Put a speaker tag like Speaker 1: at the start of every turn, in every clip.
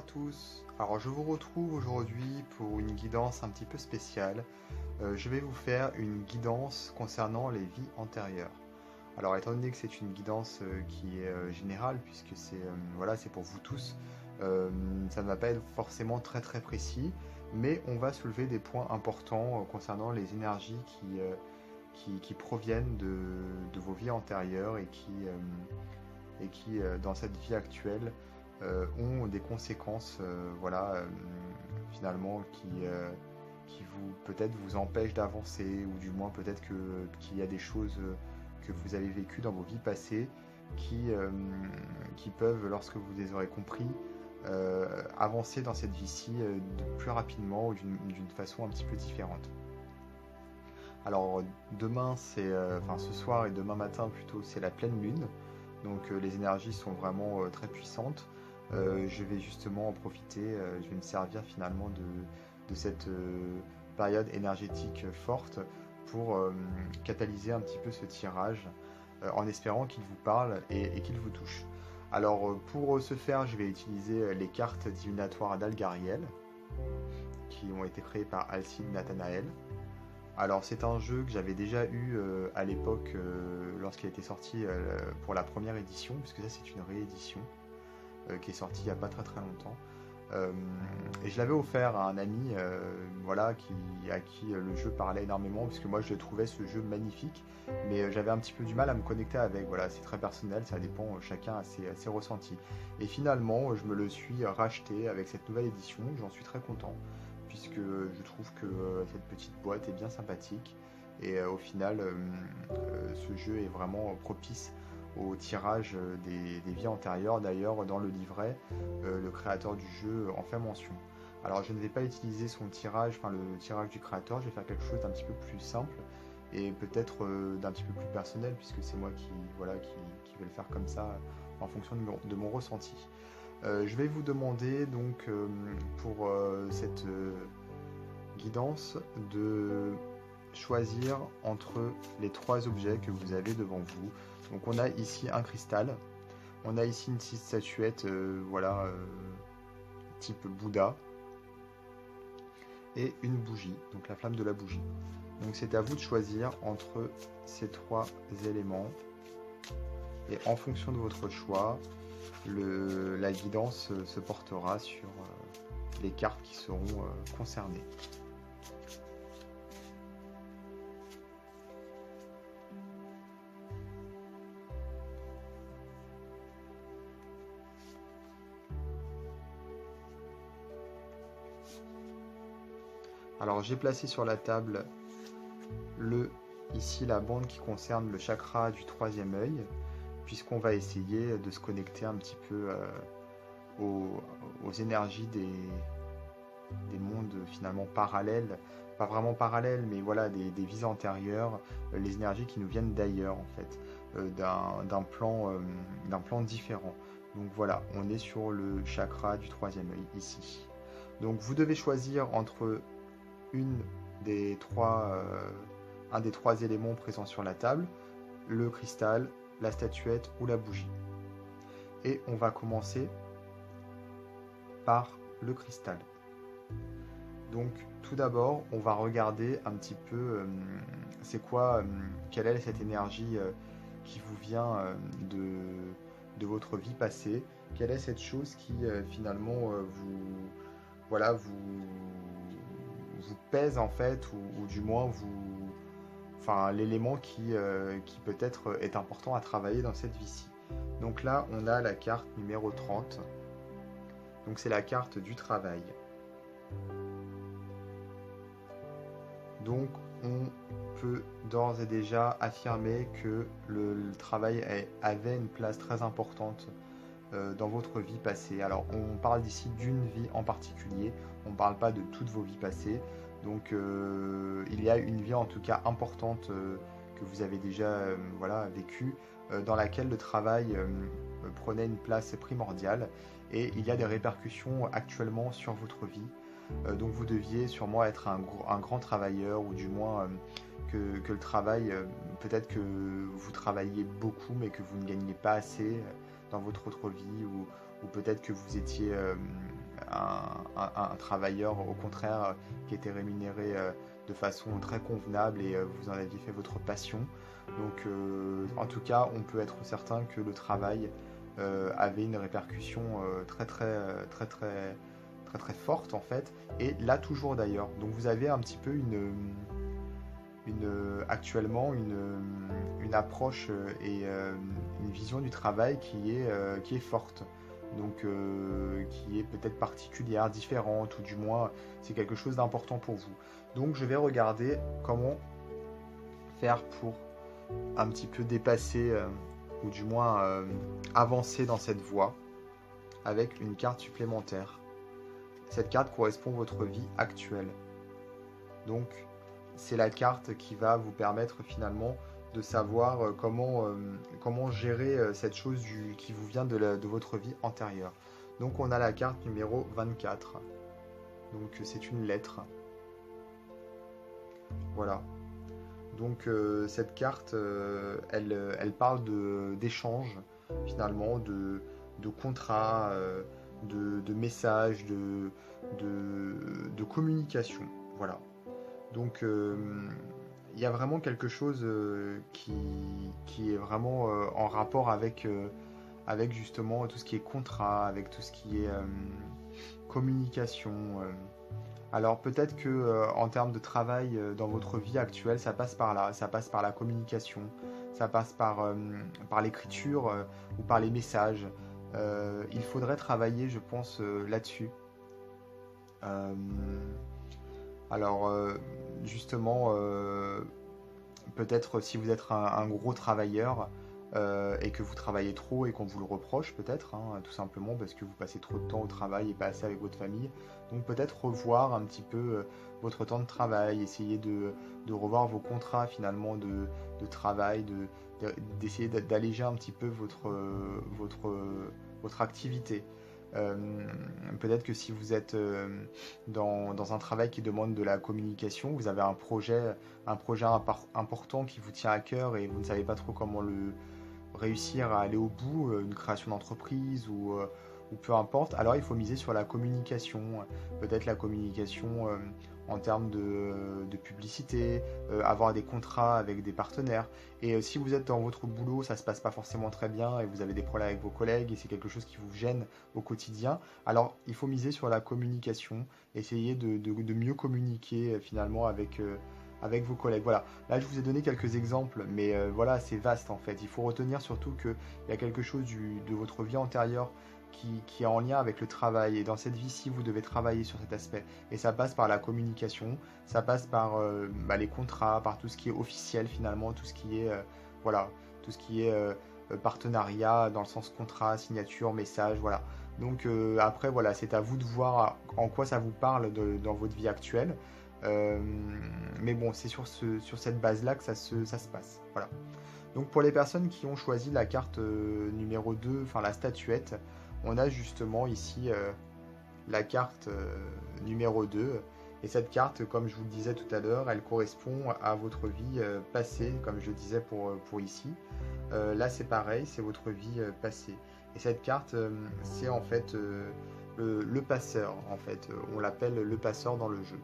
Speaker 1: à tous. Alors je vous retrouve aujourd'hui pour une guidance un petit peu spéciale. Je vais vous faire une guidance concernant les vies antérieures. Alors étant donné que c'est une guidance qui est générale puisque c'est pour vous tous, ça ne va pas être forcément très très précis, mais on va soulever des points importants concernant les énergies qui proviennent de vos vies antérieures et qui dans cette vie actuelle ont des conséquences, finalement, qui vous peut-être vous empêchent d'avancer, ou du moins peut-être qu'il y a des choses que vous avez vécues dans vos vies passées qui peuvent, lorsque vous les aurez compris, avancer dans cette vie-ci plus rapidement ou d'une façon un petit peu différente. Alors demain, ce soir et demain matin plutôt, c'est la pleine lune. Donc les énergies sont vraiment très puissantes. Je vais justement en profiter, je vais me servir finalement de cette période énergétique forte pour catalyser un petit peu ce tirage en espérant qu'il vous parle et qu'il vous touche. Alors pour ce faire, je vais utiliser les cartes divinatoires d'Algariel qui ont été créées par Alcide Nathanael. Alors c'est un jeu que j'avais déjà eu à l'époque lorsqu'il a été sorti pour la première édition, puisque ça c'est une réédition qui est sortie il n'y a pas très très longtemps. Euh, et je l'avais offert à un ami à qui le jeu parlait énormément, puisque moi je trouvais ce jeu magnifique, mais j'avais un petit peu du mal à me connecter avec. Voilà, c'est très personnel, ça dépend, chacun a ses ressentis. Et finalement, je me le suis racheté avec cette nouvelle édition, j'en suis très content puisque je trouve que cette petite boîte est bien sympathique et au final ce jeu est vraiment propice au tirage des vies antérieures. D'ailleurs dans le livret, le créateur du jeu en fait mention. Alors je ne vais pas utiliser son tirage, enfin le tirage du créateur, je vais faire quelque chose d'un petit peu plus simple et peut-être d'un petit peu plus personnel puisque c'est moi qui vais le faire comme ça en fonction de mon ressenti. Je vais vous demander donc pour cette guidance de choisir entre les trois objets que vous avez devant vous. Donc on a ici un cristal, on a ici une petite statuette type Bouddha et une bougie, donc la flamme de la bougie. Donc c'est à vous de choisir entre ces trois éléments et en fonction de votre choix, la guidance se portera sur les cartes qui seront concernées. Alors j'ai placé sur la table ici la bande qui concerne le chakra du troisième œil, puisqu'on va essayer de se connecter un petit peu aux énergies des mondes finalement parallèles, pas vraiment parallèles, mais voilà, des vies antérieures, les énergies qui nous viennent d'ailleurs en fait, d'un plan différent. Donc voilà, on est sur le chakra du troisième œil ici. Donc vous devez choisir entre un des trois éléments présents sur la table, le cristal, la statuette ou la bougie. Et on va commencer par le cristal. Donc tout d'abord, on va regarder un petit peu quelle est cette énergie qui vous vient de votre vie passée, quelle est cette chose qui finalement vous pèse en fait, ou du moins l'élément qui peut-être est important à travailler dans cette vie-ci. Donc là, on a la carte numéro 30. Donc c'est la carte du travail. Donc on peut d'ores et déjà affirmer que le travail avait une place très importante dans votre vie passée. Alors on parle ici d'une vie en particulier, on ne parle pas de toutes vos vies passées. Donc il y a une vie en tout cas importante que vous avez déjà vécue, dans laquelle le travail prenait une place primordiale et il y a des répercussions actuellement sur votre vie. Donc vous deviez sûrement être un grand travailleur, ou du moins que le travail, peut-être que vous travailliez beaucoup mais que vous ne gagniez pas assez dans votre autre vie, ou peut-être que vous étiez un travailleur, au contraire, qui était rémunéré de façon très convenable et vous en aviez fait votre passion. Donc, en tout cas, on peut être certain que le travail avait une répercussion très forte en fait, et là toujours d'ailleurs. Donc, vous avez un petit peu actuellement une approche et une vision du travail qui est forte, donc qui est peut-être particulière, différente, ou du moins c'est quelque chose d'important pour vous. Donc je vais regarder comment faire pour un petit peu dépasser ou du moins avancer dans cette voie avec une carte supplémentaire. Cette carte correspond à votre vie actuelle. Donc c'est la carte qui va vous permettre finalement de savoir comment gérer cette chose qui vous vient de votre vie antérieure. Donc on a la carte numéro 24. Donc c'est une lettre. Voilà. Donc cette carte, elle parle d'échanges, finalement, de contrats, de messages, de communication. Voilà. Donc il y a vraiment quelque chose qui est vraiment en rapport avec justement tout ce qui est contrat, avec tout ce qui est communication. Alors peut-être que en termes de travail dans votre vie actuelle, ça passe par là, ça passe par la communication, ça passe par l'écriture ou par les messages. Il faudrait travailler, je pense, là-dessus. Euh, alors justement, peut-être si vous êtes un gros travailleur et que vous travaillez trop et qu'on vous le reproche peut-être, hein, tout simplement parce que vous passez trop de temps au travail et pas assez avec votre famille. Donc peut-être revoir un petit peu votre temps de travail, essayer de revoir vos contrats finalement de travail, d'essayer d'alléger un petit peu votre activité. Euh, Peut-être que si vous êtes dans un travail qui demande de la communication, vous avez un projet important qui vous tient à cœur et vous ne savez pas trop comment le réussir à aller au bout, une création d'entreprise ou peu importe, alors il faut miser sur la communication, peut-être la communication en termes de publicité, avoir des contrats avec des partenaires. Et si vous êtes dans votre boulot, ça se passe pas forcément très bien et vous avez des problèmes avec vos collègues et c'est quelque chose qui vous gêne au quotidien, alors il faut miser sur la communication, essayer de mieux communiquer finalement avec vos collègues. Voilà, là je vous ai donné quelques exemples, mais voilà, c'est vaste en fait. Il faut retenir surtout qu'il y a quelque chose de votre vie antérieure qui est en lien avec le travail. Et dans cette vie-ci, vous devez travailler sur cet aspect. Et ça passe par la communication, ça passe par les contrats, par tout ce qui est officiel finalement, tout ce qui est, voilà, tout ce qui est partenariat dans le sens contrat, signature, message, voilà. Donc après, voilà, c'est à vous de voir en quoi ça vous parle dans votre vie actuelle. Euh, mais bon, c'est sur cette base-là que ça se passe. Voilà. Donc pour les personnes qui ont choisi la carte numéro 2, enfin la statuette, on a justement ici la carte numéro 2. Et cette carte, comme je vous le disais tout à l'heure, elle correspond à votre vie passée, comme je le disais pour ici. Là, c'est pareil, c'est votre vie passée. Et cette carte, c'est en fait le passeur, en fait. On l'appelle le passeur dans le jeu.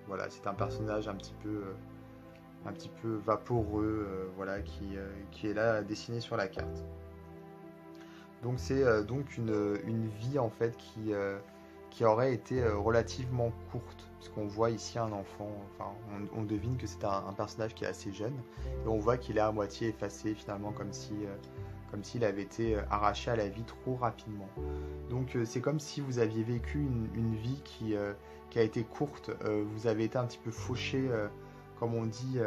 Speaker 1: Voilà, c'est un personnage un petit peu vaporeux, voilà, qui est là dessiné sur la carte. Donc c'est donc une vie en fait qui aurait été relativement courte, puisqu'on voit ici un enfant, enfin on devine que c'est un personnage qui est assez jeune, et on voit qu'il est à moitié effacé finalement comme s'il avait été arraché à la vie trop rapidement. Donc c'est comme si vous aviez vécu une vie qui a été courte, vous avez été un petit peu fauché, comme on dit,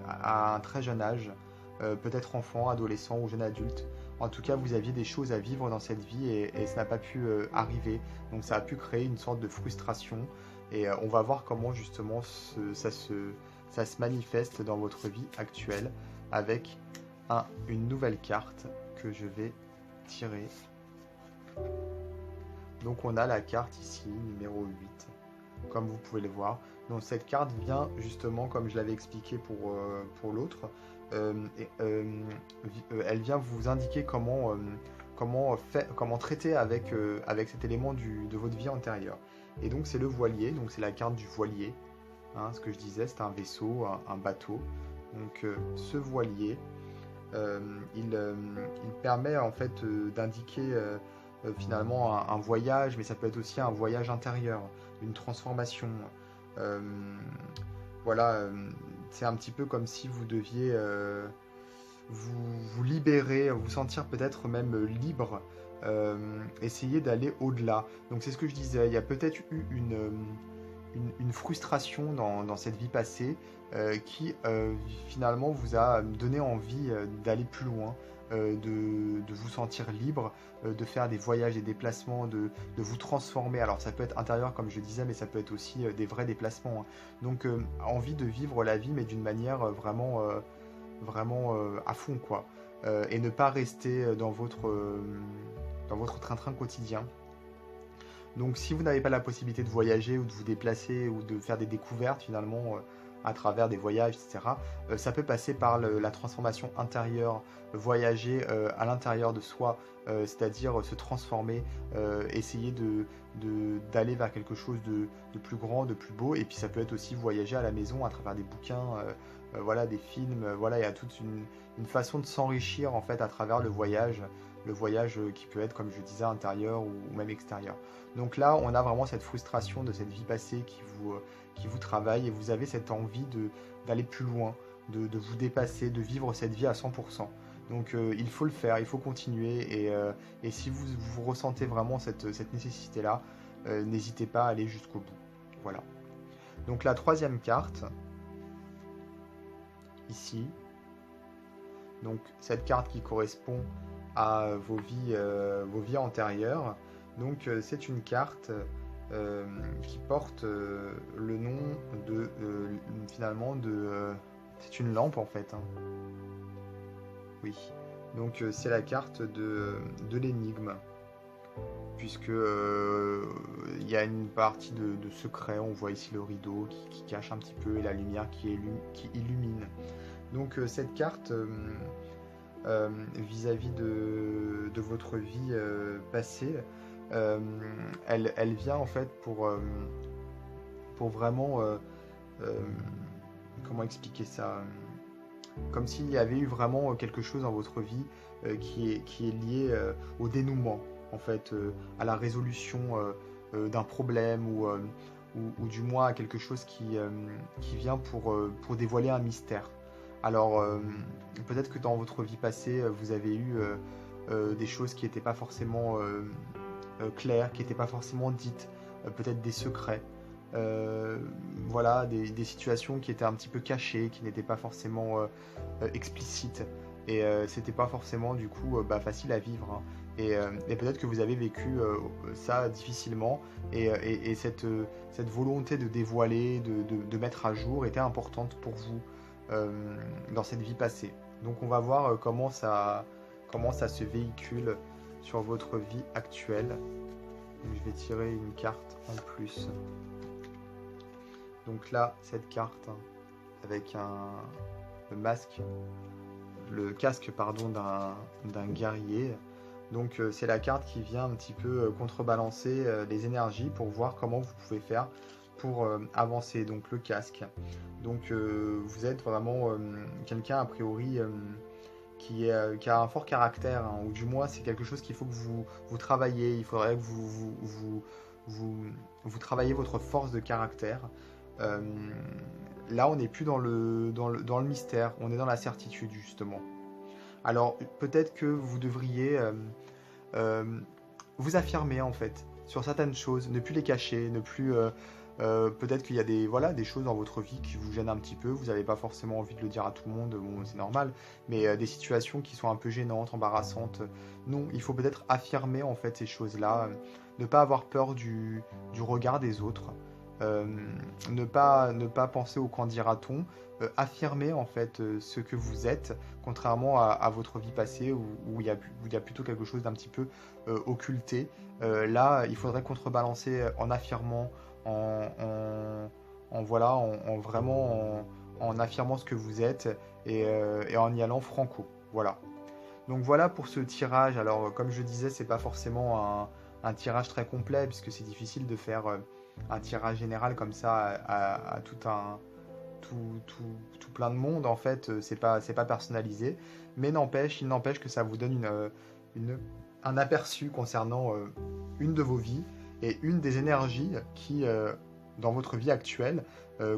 Speaker 1: à un très jeune âge, peut-être enfant, adolescent ou jeune adulte. En tout cas, vous aviez des choses à vivre dans cette vie et ça n'a pas pu arriver. Donc ça a pu créer une sorte de frustration et on va voir comment justement ça se manifeste dans votre vie actuelle avec une nouvelle carte que je vais tirer. Donc on a la carte ici, numéro 8, comme vous pouvez le voir. Donc cette carte vient justement, comme je l'avais expliqué pour l'autre, elle vient vous indiquer comment comment traiter avec cet élément de votre vie antérieure. Et donc c'est le voilier, donc c'est la carte du voilier. Hein, ce que je disais, c'est un vaisseau, un bateau. Donc ce voilier, euh, il permet en fait d'indiquer finalement un voyage, mais ça peut être aussi un voyage intérieur, une transformation. Euh, voilà, c'est un petit peu comme si vous deviez vous libérer, vous sentir peut-être même libre, essayer d'aller au-delà. Donc c'est ce que je disais, il y a peut-être eu une frustration dans cette vie passée qui finalement vous a donné envie d'aller plus loin, de vous sentir libre, de faire des voyages, des déplacements, de vous transformer. Alors ça peut être intérieur comme je disais, mais ça peut être aussi des vrais déplacements. Hein. Donc envie de vivre la vie, mais d'une manière vraiment à fond, quoi. Et ne pas rester dans votre train-train quotidien. Donc si vous n'avez pas la possibilité de voyager ou de vous déplacer ou de faire des découvertes finalement à travers des voyages, etc., ça peut passer par la transformation intérieure, voyager à l'intérieur de soi, c'est-à-dire se transformer, essayer d'aller vers quelque chose de plus grand, de plus beau, et puis ça peut être aussi voyager à la maison à travers des bouquins, voilà, des films, voilà, il y a toute une façon de s'enrichir en fait à travers le voyage qui peut être, comme je disais, intérieur ou même extérieur. Donc là, on a vraiment cette frustration de cette vie passée qui vous travaille et vous avez cette envie d'aller plus loin, de vous dépasser, de vivre cette vie à 100%. Donc il faut le faire, il faut continuer et si vous ressentez vraiment cette nécessité-là, n'hésitez pas à aller jusqu'au bout. Voilà. Donc la troisième carte, ici, donc cette carte qui correspond à vos vies antérieures. Donc c'est une carte qui porte le nom de finalement c'est une lampe en fait. Hein. Oui. Donc c'est la carte de l'énigme. Puisque il y a une partie de secret, on voit ici le rideau qui cache un petit peu et la lumière qui illumine. Donc cette carte vis-à-vis de votre vie passée, elle vient en fait pour vraiment comment expliquer ça, comme s'il y avait eu vraiment quelque chose dans votre vie qui est lié au dénouement en fait, à la résolution d'un problème ou du moins à quelque chose qui vient pour dévoiler un mystère. Alors, peut-être que dans votre vie passée, vous avez eu des choses qui n'étaient pas forcément claires, qui n'étaient pas forcément dites, peut-être des secrets, voilà, des situations qui étaient un petit peu cachées, qui n'étaient pas forcément explicites. Et c'était pas forcément du coup facile à vivre. Hein. Et peut-être que vous avez vécu ça difficilement et cette volonté de dévoiler, de mettre à jour était importante pour vous dans cette vie passée. Donc on va voir comment ça se véhicule sur votre vie actuelle. Donc, je vais tirer une carte en plus. Donc là, cette carte hein, avec le casque pardon d'un guerrier. Donc c'est la carte qui vient un petit peu contrebalancer les énergies pour voir comment vous pouvez faire pour avancer. Donc le casque. Donc vous êtes vraiment quelqu'un a priori qui a un fort caractère, hein, ou du moins c'est quelque chose qu'il faut que vous travaillez. Il faudrait que vous travaillez votre force de caractère. Euh, Là, on n'est plus dans le mystère, on est dans la certitude justement. Alors peut-être que vous devriez euh, vous affirmer en fait sur certaines choses, ne plus les cacher, ne plus peut-être qu'il y a des choses dans votre vie qui vous gênent un petit peu, vous n'avez pas forcément envie de le dire à tout le monde, bon c'est normal, mais des situations qui sont un peu gênantes, embarrassantes. Non, il faut peut-être affirmer en fait ces choses-là, ne pas avoir peur du regard des autres. Euh, ne pas penser au qu'en dira-t-on, affirmer en fait ce que vous êtes, contrairement à votre vie passée où il y a plutôt quelque chose d'un petit peu occulté. Là, il faudrait contrebalancer en affirmant, voilà, en vraiment en affirmant ce que vous êtes et en y allant franco. Voilà. Donc voilà pour ce tirage. Alors comme je disais, c'est pas forcément un tirage très complet puisque c'est difficile de faire un tirage général comme ça à tout plein de monde. En fait, c'est pas personnalisé, mais il n'empêche que ça vous donne une- un aperçu concernant une de vos vies et une des énergies qui, dans votre vie actuelle,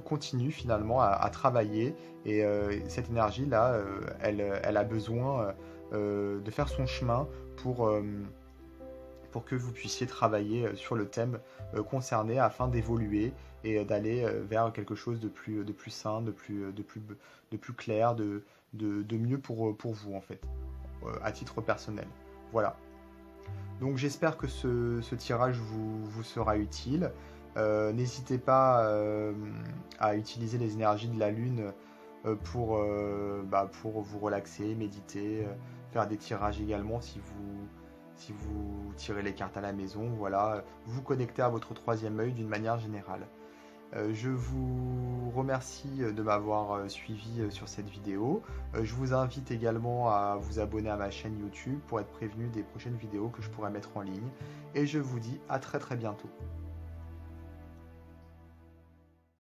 Speaker 1: continue finalement à travailler. Et cette énergie-là, elle a besoin de faire son chemin pour, euh, pour que vous puissiez travailler sur le thème concerné afin d'évoluer et d'aller vers quelque chose de plus sain, de plus clair, de mieux pour vous en fait, à titre personnel. Voilà. Donc j'espère que ce tirage vous sera utile. N'hésitez pas à utiliser les énergies de la Lune pour vous relaxer, méditer, faire des tirages également si vous tirez les cartes à la maison. Voilà, vous connecter à votre troisième œil d'une manière générale. Je vous remercie de m'avoir suivi sur cette vidéo. Je vous invite également à vous abonner à ma chaîne YouTube pour être prévenu des prochaines vidéos que je pourrai mettre en ligne. Et je vous dis à très très bientôt.